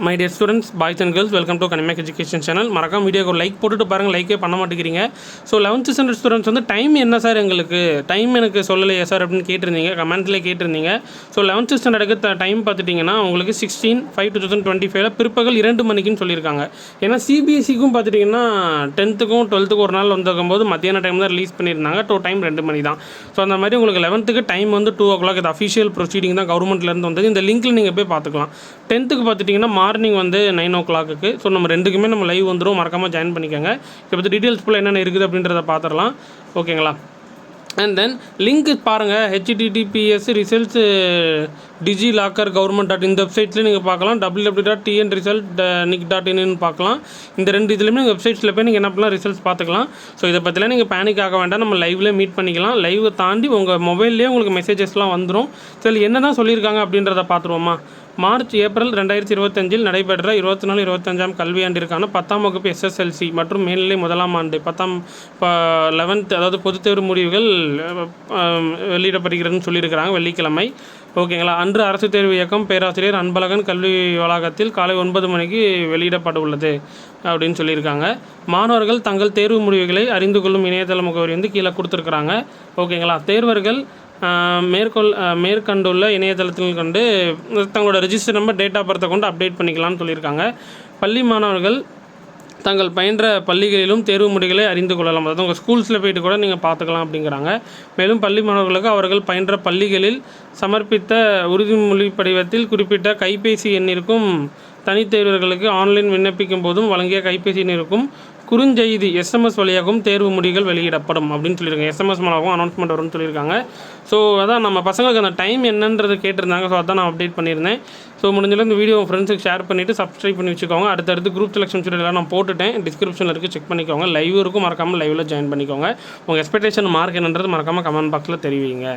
My dear students, boys and girls, welcome to கனிமேக் education channel. மறக்காம வீடியோக்கு ஒரு லைக் போட்டுட்டு பாருங்கள். லைக்கே பண்ண மாட்டேங்கிறீங்க. ஸோ 11th ஸ்டாண்டர்ட் ஸ்டூடெண்ட்ஸ் வந்து டைம் என்ன சார், எங்களுக்கு டைம் எனக்கு சொல்லலையே சார் அப்படின்னு கேட்டிருந்தீங்க, கமெண்ட்லேயே கேட்டிருந்தீங்க. ஸோ 11th ஸ்டாண்டர்டுக்கு டைம் பார்த்துட்டிங்கன்னா உங்களுக்கு 16/5/2025 பிற்பகல் 2 மணிக்குன்னு சொல்லியிருக்காங்க. ஏன்னா சிபிஎஸ்சிக்கும் பார்த்துட்டிங்கன்னா 10th-க்கும் 12th-க்கும் ஒரு நாள் வந்துக்கும்போது மத்தியான டைம் தான் ரிலீஸ் பண்ணியிருந்தாங்க. டைம் 2 மணி தான். ஸோ அந்த மாதிரி உங்களுக்கு 11th-க்கு டைம் வந்து 2 o'clock. இது அஃபிஷியல் ப்ரொசீடிங் தான், கவர்மெண்ட்லேருந்து வந்தது. இந்த லிங்க்கில் நீங்கள் போய் பார்த்துக்கலாம். 10th-க்கு பார்த்துட்டிங்கன்னா மார்னிங் வந்து 9 o'clock-க்கு. ஸோ நம்ம ரெண்டுக்குமே நம்ம லைவ் வந்துடும், மறக்காமல் ஜாயின் பண்ணிக்கோங்க. இதை பற்றி டீட்டெயில்ஸ் ஃபுல்லாக என்னென்ன இருக்குது அப்படின்றத பார்த்துடலாம். ஓகேங்களா? அண்ட் தென் லிங்க் பாருங்கள், https ரிசல்ட்ஸ் டிஜிலாக்கர் கவர்மெண்ட் இந்த வெப்சைட்லேயும் நீங்கள் பார்க்கலாம். www.tnresult.nic.in பார்க்கலாம். இந்த ரெண்டு இதுலேயுமே நீங்கள் வெப்சைட்ஸில் போய் நீங்கள் என்ன பண்ணலாம், ரிசல்ட்ஸ் பார்த்துக்கலாம். ஸோ இதை பற்றிலாம் நீங்கள் பேனிக் ஆக வேண்டாம், நம்ம லைவ்லேயே மீட் பண்ணிக்கலாம். லைவை தாண்டி உங்கள் மொபைல்லேயே உங்களுக்கு மெசேஜஸ்லாம் வந்துடும். சரி, என்ன தான் சொல்லியிருக்காங்க அப்படின்றத பார்த்துருவோமா? மார்ச் ஏப்ரல் 2025 நடைபெற்ற 24-25 கல்வியாண்டிற்கான 10ஆம் வகுப்பு SSLC மற்றும் மேல்நிலை முதலாம் ஆண்டு 11th அதாவது பொதுத் தேர்வு முடிவுகள் வெளியிடப்படுகிறதுன்னு சொல்லியிருக்கிறாங்க, வெள்ளிக்கிழமை. ஓகேங்களா? அன்று அரசு தேர்வு இயக்கம் பேராசிரியர் அன்பழகன் கல்வி வளாகத்தில் காலை 9 மணிக்கு வெளியிடப்பட உள்ளது அப்படின்னு சொல்லியிருக்காங்க. மாணவர்கள் தங்கள் தேர்வு முடிவுகளை அறிந்து கொள்ளும் இணையதள முகவரி வந்து கீழே கொடுத்துருக்குறாங்க. ஓகேங்களா? தேர்வர்கள் மேற்கண்டுள்ள இணையதளத்தில் கொண்டு தங்களோட ரெஜிஸ்டர் நம்பர், டேட் ஆஃப் பர்த்தை கொண்டு அப்டேட் பண்ணிக்கலாம்னு சொல்லியிருக்காங்க. பள்ளி மாணவர்கள் தங்கள் பயின்ற பள்ளிகளிலும் தேர்வு முடிவுகளை அறிந்து கொள்ளலாம். அதாவது உங்கள் ஸ்கூல்ஸில் போய்ட்டு கூட நீங்கள் பார்த்துக்கலாம் அப்படிங்கிறாங்க. மேலும் பள்ளி மாணவர்களுக்கு அவர்கள் பயின்ற பள்ளிகளில் சமர்ப்பித்த உறுதிமொழி படிவத்தில் குறிப்பிட்ட கைபேசி எண்ணிற்கும் தனித்தேர்வர்களுக்கு ஆன்லைன் விண்ணப்பிக்கும் போதும் வழங்கிய கைபேசி எண்ணிற்கும் குறுஞ்செய்தி SMS வழியாகவும் தேர்வு முடிவுகள் வெளியிடப்படும் அப்படின்னு சொல்லியிருக்காங்க. SMS மூலமாகவும் அனௌன்ஸ்மெண்ட் வரும்னு சொல்லியிருக்காங்க. ஸோ அதான் நம்ம பசங்களுக்கு அந்த டைம் என்னன்றது கேட்டிருந்தாங்க. ஸோ அதான் நான் அப்டேட் பண்ணியிருந்தேன். ஸோ முடிஞ்சளவு இந்த வீடியோ ஃப்ரெண்ட்ஸுக்கு ஷேர் பண்ணிவிட்டு சப்ஸ்கிரைப் பண்ணி வச்சுக்கோங்க. அடுத்தடுத்து குரூப் செலெக்ஷன் ஷெட்யூல் நான் போட்டுட்டேன், டிஸ்கிரிப்ஷனில் இருக்குது, செக் பண்ணிக்கோங்க. லைவ் இருக்கும், மறக்காமல் லைவில் ஜாயின் பண்ணிக்கோங்க. உங்கள் எக்ஸ்பெக்டேஷன் மார்க் என்னன்றது மறக்காமல் கமெண்ட் பாக்ஸில் தெரிவிங்க.